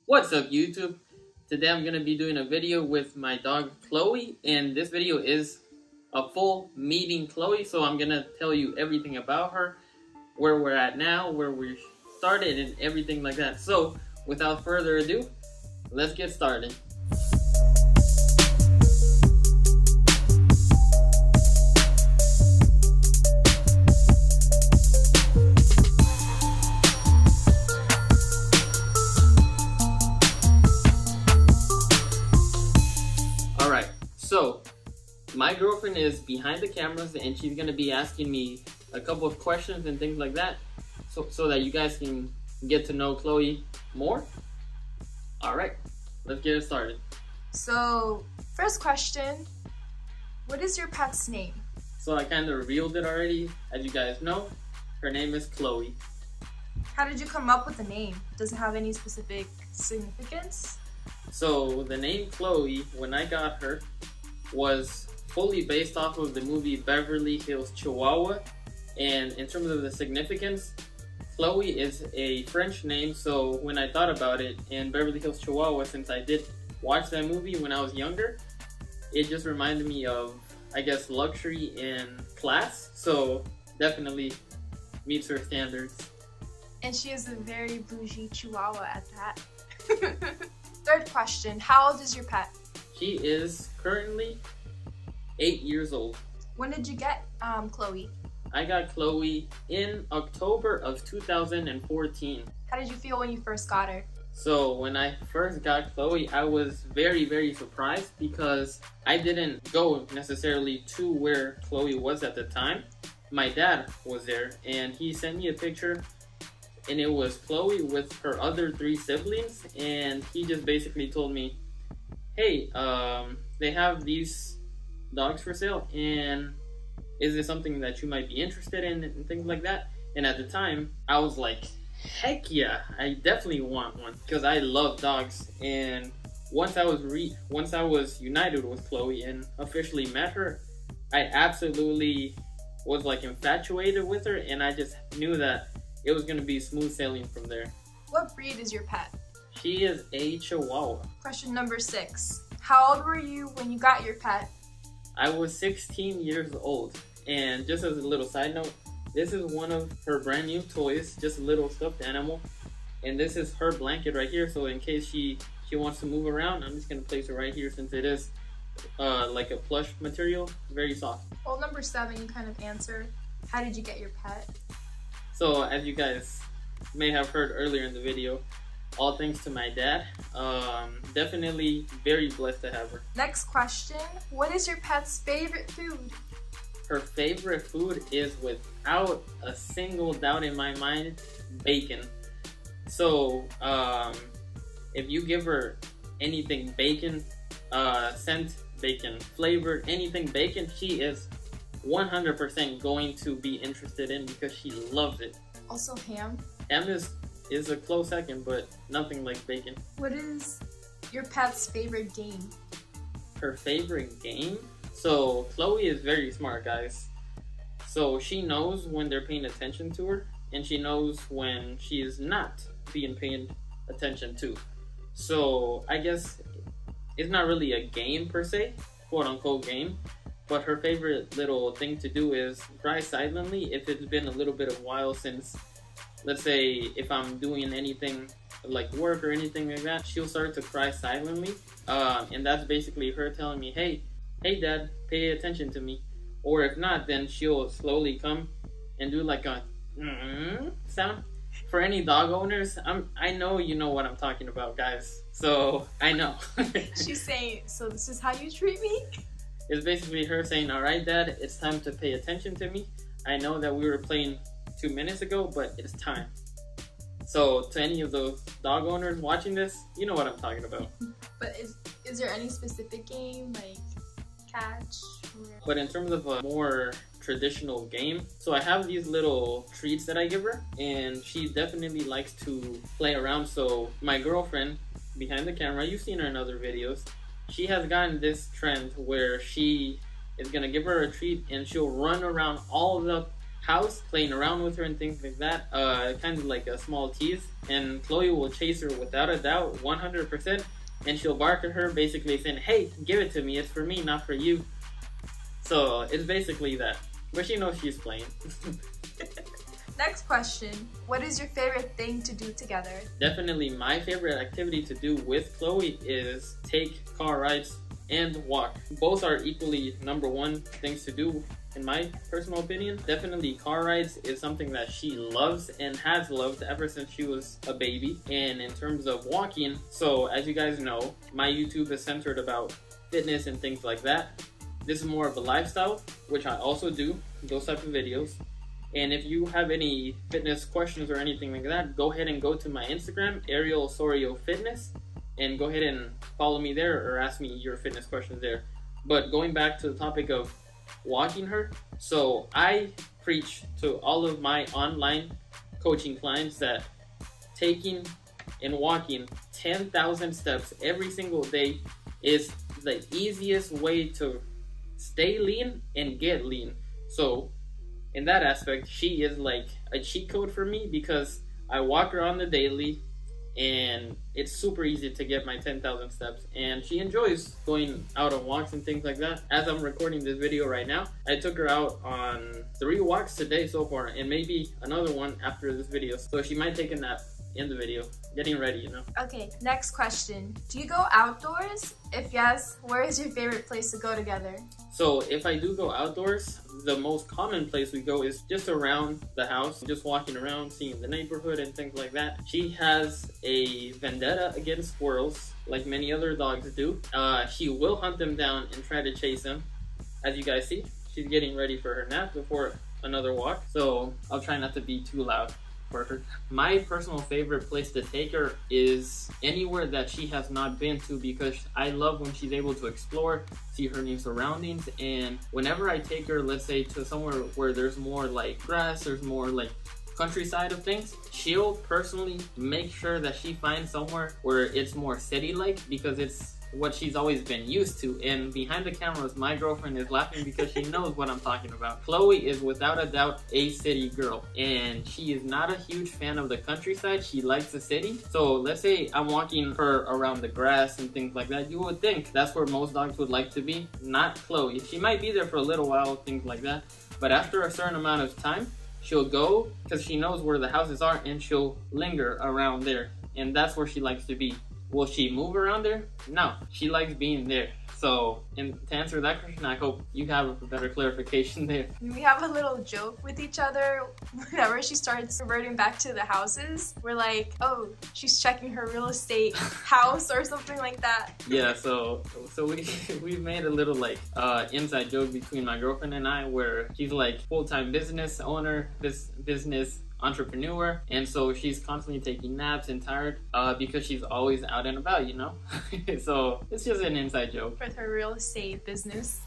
What's up, YouTube? Today I'm gonna be doing a video with my dog Chloe, and this video is a full meeting Chloe, so I'm gonna tell you everything about her, where we're at now, where we started, and everything like that. So without further ado, let's get started. So, my girlfriend is behind the cameras and she's going to be asking me a couple of questions and things like that so that you guys can get to know Chloe more. Alright, let's get it started. So, first question, what is your pet's name? So I kind of revealed it already. As you guys know, her name is Chloe. How did you come up with the name? Does it have any specific significance? So the name Chloe, when I got her, was fully based off of the movie Beverly Hills Chihuahua, and in terms of the significance, Chloe is a French name, so when I thought about it, in Beverly Hills Chihuahua, since I did watch that movie when I was younger, it just reminded me of, I guess, luxury and class, so definitely meets her standards. And she is a very bougie Chihuahua at that. Third question, how old is your pet? She is currently 8 years old. When did you get Chloe? I got Chloe in October of 2014. How did you feel when you first got her? So when I first got Chloe, I was very surprised because I didn't go necessarily to where Chloe was at the time. My dad was there and he sent me a picture, and it was Chloe with her other 3 siblings, and he just basically told me, hey, they have these dogs for sale, and is this something that you might be interested in, and things like that. And at the time, I was like, heck yeah, I definitely want one, because I love dogs. And once I was united with Chloe and officially met her, I absolutely was like infatuated with her, and I just knew that it was going to be smooth sailing from there. What breed is your pet? She is a Chihuahua. Question number 6. How old were you when you got your pet? I was 16 years old. And just as a little side note, this is one of her brand new toys, just a little stuffed animal. And this is her blanket right here, so in case she wants to move around, I'm just going to place her right here since it is like a plush material, very soft. Well, number 7 you kind of answered. How did you get your pet? So as you guys may have heard earlier in the video, all thanks to my dad. Definitely very blessed to have her. Next question, what is your pet's favorite food? Her favorite food is, without a single doubt in my mind, bacon. So if you give her anything bacon, scent, bacon flavored, anything bacon, she is 100% going to be interested in because she loves it. Also ham? Ham is a close second, but nothing like bacon. What is your pet's favorite game? Her favorite game? So Chloe is very smart, guys. So she knows when they're paying attention to her, and she knows when she is not being paid attention to. So I guess it's not really a game per se, quote unquote game. But her favorite little thing to do is cry silently if it's been a little bit of a while since, let's say, if I'm doing anything like work or anything like that, she'll start to cry silently. And that's basically her telling me, hey dad, pay attention to me. Or if not, then she'll slowly come and do like a sound. For any dog owners, I know you know what I'm talking about, guys. So I know. She's saying, so this is how you treat me? It's basically her saying, alright dad, it's time to pay attention to me. I know that we were playing 2 minutes ago, but it's time. So to any of those dog owners watching this, you know what I'm talking about. But is there any specific game, like catch? But in terms of a more traditional game, so I have these little treats that I give her, and she definitely likes to play around. So my girlfriend behind the camera, you've seen her in other videos, she has gotten this trend where she is gonna give her a treat and she'll run around all the house, playing around with her and things like that, kind of like a small tease, and Chloe will chase her without a doubt, 100%, and she'll bark at her, basically saying, hey, give it to me, it's for me, not for you. So it's basically that, but she knows she's playing. Next question, what is your favorite thing to do together? Definitely my favorite activity to do with Chloe is take car rides and walk. Both are equally #1 things to do in my personal opinion. Definitely car rides is something that she loves and has loved ever since she was a baby. And in terms of walking, so as you guys know, my YouTube is centered about fitness and things like that. This is more of a lifestyle, which I also do, those type of videos. And if you have any fitness questions or anything like that, go ahead and go to my Instagram, Ariel Osorio Fitness, and go ahead and follow me there or ask me your fitness questions there. But going back to the topic of walking her, so I preach to all of my online coaching clients that taking and walking 10,000 steps every single day is the easiest way to stay lean and get lean. So in that aspect, she is like a cheat code for me because I walk her on the daily and it's super easy to get my 10,000 steps, and she enjoys going out on walks and things like that. As I'm recording this video right now, I took her out on 3 walks today so far, and maybe another one after this video, so she might take a nap in the video, getting ready, you know. Okay, next question, do you go outdoors? If yes, where is your favorite place to go together? So if I do go outdoors, the most common place we go is just around the house, just walking around, seeing the neighborhood and things like that. She has a vendetta against squirrels, like many other dogs do. She will hunt them down and try to chase them. As you guys see, she's getting ready for her nap before another walk, so I'll try not to be too loud for her. My personal favorite place to take her is anywhere that she has not been to, because I love when she's able to explore, see her new surroundings. And whenever I take her, let's say to somewhere where there's more like grass, there's more like countryside of things, she'll personally make sure that she finds somewhere where it's more city-like, because it's what she's always been used to. And behind the cameras, my girlfriend is laughing because she knows what I'm talking about. Chloe is without a doubt a city girl, and she is not a huge fan of the countryside. She likes the city. So let's say I'm walking her around the grass and things like that, you would think that's where most dogs would like to be. Not Chloe. She might be there for a little while, things like that, but after a certain amount of time, she'll go, because she knows where the houses are, and she'll linger around there, and that's where she likes to be. Will she move around there? No, she likes being there. So, and to answer that question, I hope you have a better clarification there. We have a little joke with each other whenever she starts reverting back to the houses. We're like, oh, she's checking her real estate house or something like that. Yeah, so we've made a little like inside joke between my girlfriend and I, where she's like full-time business owner, business entrepreneur, and so she's constantly taking naps and tired because she's always out and about, you know. So it's just an inside joke with her real estate business.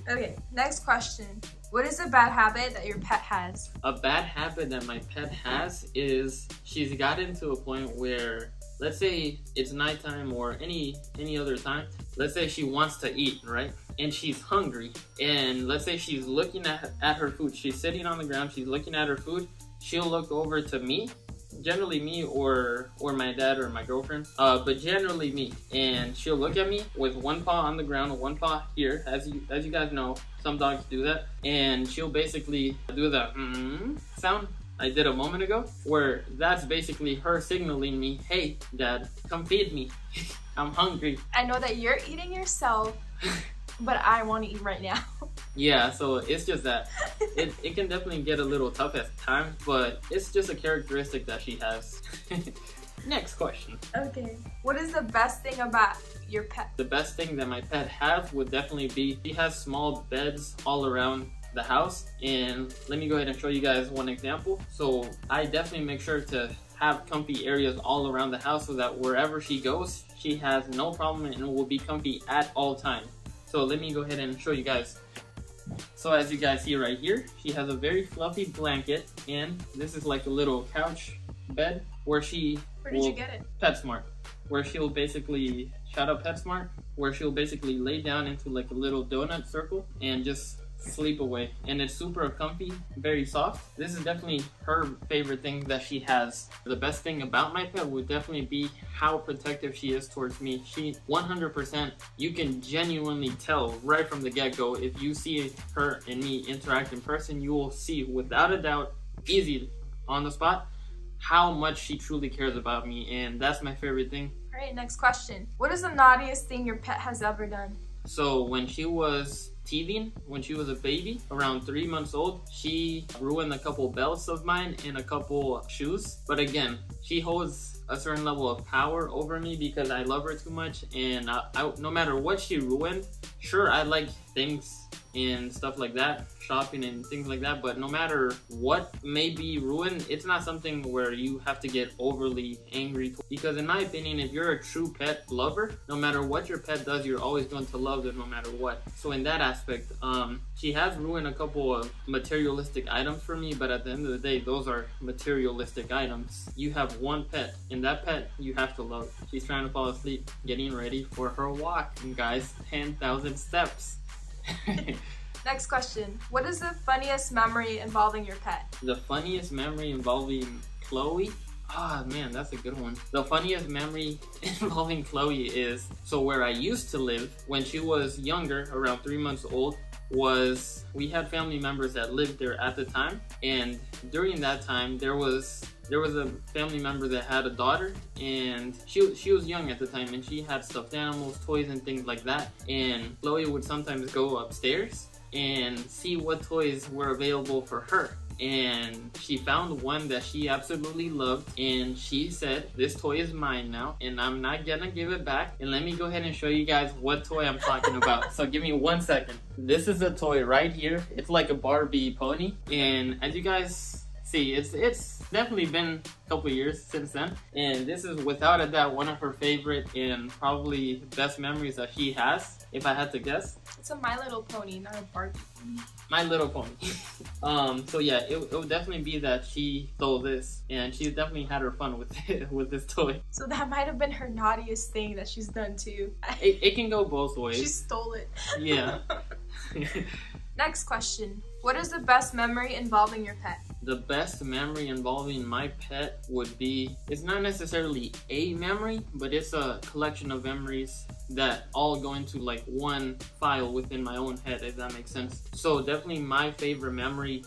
Okay, next question, what is a bad habit that your pet has? A bad habit that my pet has is she's gotten to a point where, let's say it's nighttime or any other time, let's say she wants to eat, right? And she's hungry, and let's say she's looking at her food, she's sitting on the ground, she's looking at her food, she'll look over to me, generally me or my dad or my girlfriend, but generally me, and she'll look at me with one paw on the ground, one paw here, as you guys know, some dogs do that, and she'll basically do the sound I did a moment ago, where that's basically her signaling me, hey dad, come feed me. I'm hungry. I know that you're eating yourself, but I want to eat right now. Yeah, so it's just that it can definitely get a little tough at times, but it's just a characteristic that she has. Next question. Okay, what is the best thing about your pet? The best thing that my pet has would definitely be she has small beds all around the house, and let me go ahead and show you guys one example. So I definitely make sure to have comfy areas all around the house so that wherever she goes, she has no problem and will be comfy at all times. So let me go ahead and show you guys. So as you guys see right here, she has a very fluffy blanket, and this is like a little couch bed where she Where did you get it? PetSmart, where she'll basically, shout out PetSmart, where she'll basically lay down into like a little donut circle and just sleep away, and it's super comfy, very soft. This is definitely her favorite thing that she has. The best thing about my pet would definitely be how protective she is towards me. She 100%, you can genuinely tell right from the get-go. If you see her and me interact in person, you will see without a doubt, easy on the spot, how much she truly cares about me, and that's my favorite thing. All right, next question. What is the naughtiest thing your pet has ever done? So when she was teething, when she was a baby, around 3 months old, she ruined a couple belts of mine and a couple shoes. But again, she holds a certain level of power over me because I love her too much, and no matter what she ruined, sure, I like things and stuff like that, shopping and things like that, but no matter what may be ruined, it's not something where you have to get overly angry, because in my opinion, if you're a true pet lover, no matter what your pet does, you're always going to love them no matter what. So in that aspect, she has ruined a couple of materialistic items for me, but at the end of the day, those are materialistic items. You have one pet, and that pet you have to love. She's trying to fall asleep, getting ready for her walk, and guys, 10,000 steps. Next question. What is the funniest memory involving your pet? The funniest memory involving Chloe? Ah, man, that's a good one. The funniest memory involving Chloe is, so where I used to live when she was younger, around 3 months old, we had family members that lived there at the time, and during that time there was a family member that had a daughter, and she was young at the time, and she had stuffed animals, toys, and things like that. And Chloe would sometimes go upstairs and see what toys were available for her. And she found one that she absolutely loved, and she said, "This toy is mine now, and I'm not gonna give it back." And let me go ahead and show you guys what toy I'm talking about. So give me 1 second. This is a toy right here. It's like a Barbie pony, and as you guys see, it's definitely been a couple years since then, and this is without a doubt one of her favorite and probably best memories that she has, if I had to guess. It's a My Little Pony, not a Barbie pony. My Little Pony. So yeah, it would definitely be that she stole this, and she definitely had her fun with it, with this toy. So that might have been her naughtiest thing that she's done too. It can go both ways. She stole it. Yeah. Next question. What is the best memory involving your pet? The best memory involving my pet would be, it's not necessarily a memory, but it's a collection of memories that all go into like one file within my own head, if that makes sense. So definitely my favorite memory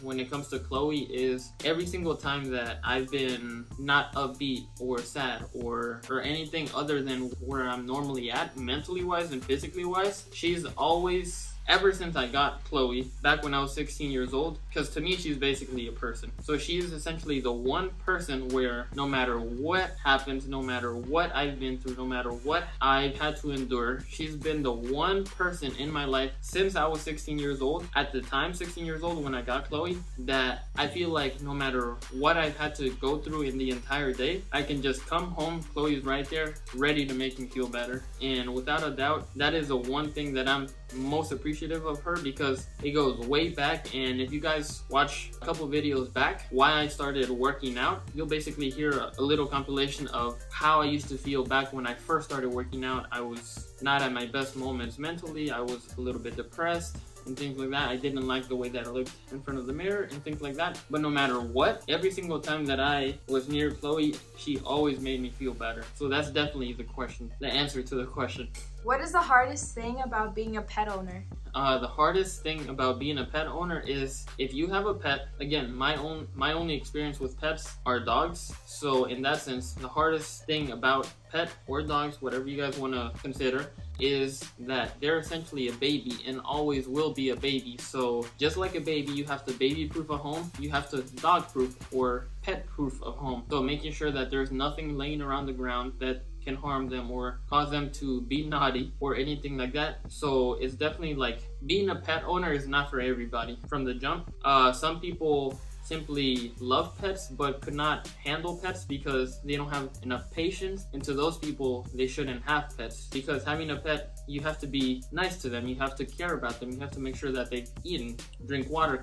when it comes to Chloe is every single time that I've been not upbeat or sad or anything other than where I'm normally at, mentally wise and physically wise, she's always, ever since I got Chloe, back when I was 16 years old, because to me she's basically a person. So she is essentially the one person where no matter what happens, no matter what I've been through, no matter what I've had to endure, she's been the one person in my life since I was 16 years old, at the time 16 years old when I got Chloe, that I feel like no matter what I've had to go through in the entire day, I can just come home, Chloe's right there, ready to make me feel better. And without a doubt, that is the one thing that I'm most appreciative of her, because it goes way back. And if you guys watch a couple videos back why I started working out, you'll basically hear a little compilation of how I used to feel back when I first started working out. I was not at my best moments mentally. I was a little bit depressed and things like that. I didn't like the way that I looked in front of the mirror and things like that. But no matter what, every single time that I was near Chloe, she always made me feel better. So that's definitely the answer to the question. What is the hardest thing about being a pet owner? The hardest thing about being a pet owner is if you have a pet. Again, my only experience with pets are dogs. So in that sense, the hardest thing about pet or dogs, whatever you guys want to consider, is that they're essentially a baby and always will be a baby. So just like a baby, you have to baby-proof a home, you have to dog-proof or pet-proof a home. So making sure that there's nothing laying around the ground that can harm them or cause them to be naughty or anything like that. So it's definitely like, being a pet owner is not for everybody from the jump. Some people simply love pets but could not handle pets because they don't have enough patience, and to those people, they shouldn't have pets, because having a pet, you have to be nice to them, you have to care about them, you have to make sure that they've eaten, drink water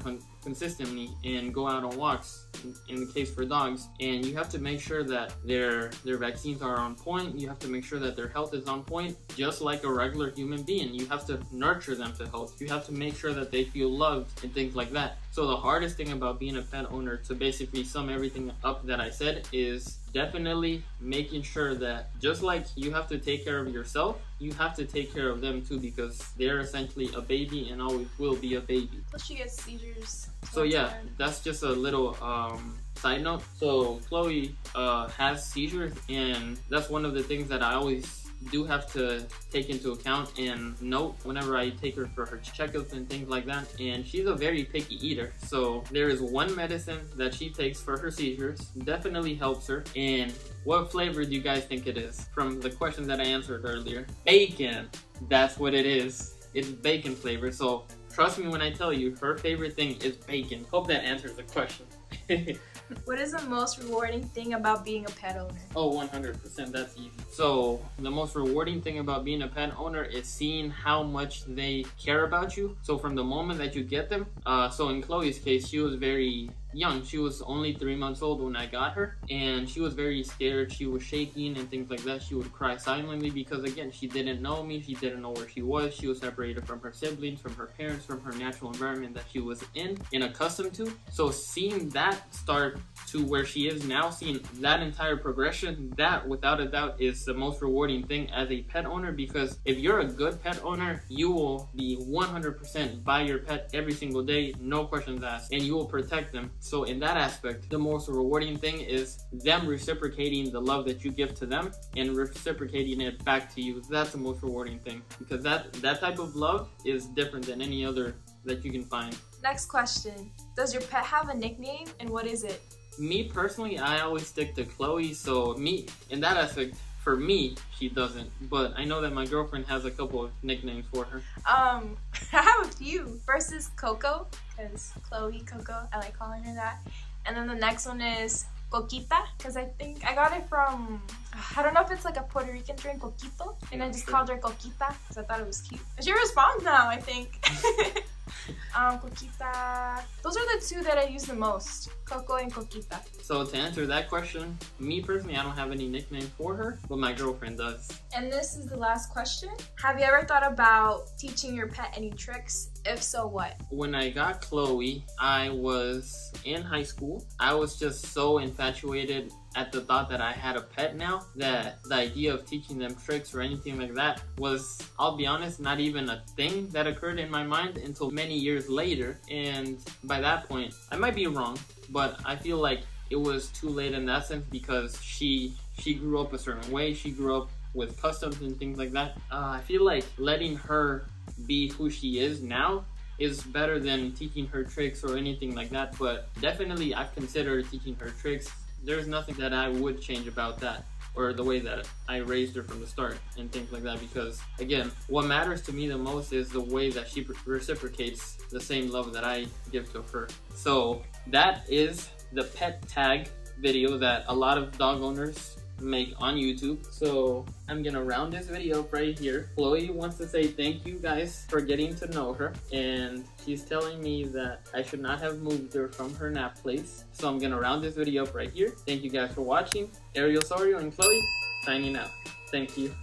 consistently and go out on walks in the case for dogs, and you have to make sure that their vaccines are on point. You have to make sure that their health is on point, just like a regular human being. You have to nurture them to health. You have to make sure that they feel loved and things like that. So the hardest thing about being a pet owner, to basically sum everything up that I said, is definitely making sure that just like you have to take care of yourself, you have to take care of them too, because they're essentially a baby and always will be a baby. Plus she gets seizures. So yeah, that's just a little side note. So Chloe has seizures, and that's one of the things that I always do have to take into account and note whenever I take her for her checkups and things like that. And she's a very picky eater, so there is one medicine that she takes for her seizures, definitely helps her. And what flavor do you guys think it is? From the question that I answered earlier, bacon. That's what it is. It's bacon flavor. So trust me when I tell you, her favorite thing is bacon. Hope that answers the question. What is the most rewarding thing about being a pet owner? Oh, 100%, that's easy. So the most rewarding thing about being a pet owner is seeing how much they care about you. So from the moment that you get them, so in Chloe's case, she was very young. She was only 3 months old when I got her, and she was very scared. She was shaking and things like that. She would cry silently because, again, she didn't know me. She didn't know where she was. She was separated from her siblings, from her parents, from her natural environment that she was in and accustomed to. So seeing that start to where she is now, seeing that entire progression, that without a doubt is the most rewarding thing as a pet owner, because if you're a good pet owner, you will be 100% by your pet every single day, no questions asked, and you will protect them. So in that aspect, the most rewarding thing is them reciprocating the love that you give to them and reciprocating it back to you. That's the most rewarding thing, because that type of love is different than any other that you can find. Next question. Does your pet have a nickname, and what is it? Me personally, I always stick to Chloe, so me, in that aspect, for me, she doesn't. But I know that my girlfriend has a couple of nicknames for her. I have a few. First is Coco, because Chloe, Coco, I like calling her that. And then the next one is Coquita, because I think I got it from, I don't know if it's like a Puerto Rican drink, Coquito, and I just called her Coquita because I thought it was cute. She responds now, I think. Coquita. Those are the two that I use the most, Coco and Coquita. So to answer that question, me personally, I don't have any nickname for her, but my girlfriend does. And this is the last question. Have you ever thought about teaching your pet any tricks? If so, what? When I got Chloe, I was in high school. I was just so infatuated at the thought that I had a pet now, that the idea of teaching them tricks or anything like that was, I'll be honest, not even a thing that occurred in my mind until many years later. And by that point, I might be wrong, but I feel like it was too late in that sense, because she grew up a certain way. She grew up with customs and things like that. I feel like letting her be who she is now is better than teaching her tricks or anything like that. But definitely I've considered teaching her tricks. There's nothing that I would change about that, or the way that I raised her from the start and things like that, because again, what matters to me the most is the way that she reciprocates the same love that I give to her. So that is the pet tag video that a lot of dog owners make on YouTube. So I'm gonna round this video up right here. Chloe wants to say thank you guys for getting to know her, and she's telling me that I should not have moved her from her nap place. So I'm gonna round this video up right here. Thank you guys for watching. Ariel, Sorio, and Chloe signing out. Thank you.